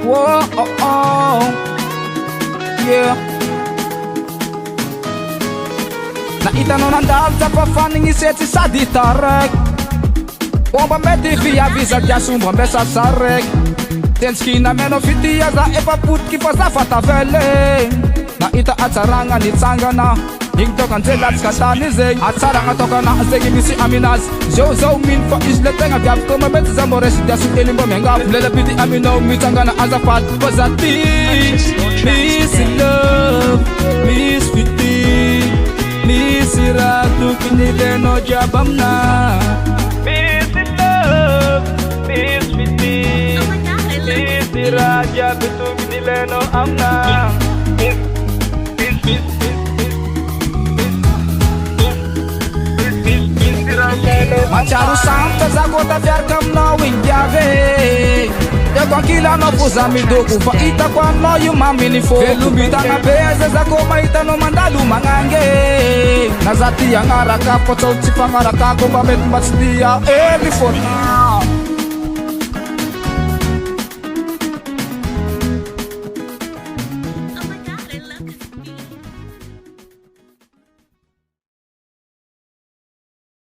Whoa, oh, oh. Yeah. Nahitanao nandalo tapafanigny setsy sady taraiky Omba mety fiavisa diasomba mbesa saraiky Tentsiky namenao fitiaza efa potiky fa za fatavele Nahita atsaragna nitsangana Igny tokanjelatsika tany zegny Atsaragna tokana zegny misy aminazy Zao mino fa izy le tegna viavy Ko mabety za mbô resy diaso ely mbô miangavy Lelapity aminao mitsangana azafady Fa za ty misy love Misy fity Misy raha tokony ilenao jiaby amina Misy love Misy fity Misy raha jiaby tokony ilenao amina Matsiaro sampy za kô tafiaraka aminao igny diave Eko ankilanao fô za midoko Fa hitako aminao io maminy fô Velombitagna be aza za kô mahitanao mandalo magnange Na za ty agnaraka Fa tsao tsy fagnaraka Kô mba mety mba tsy tia Ely fô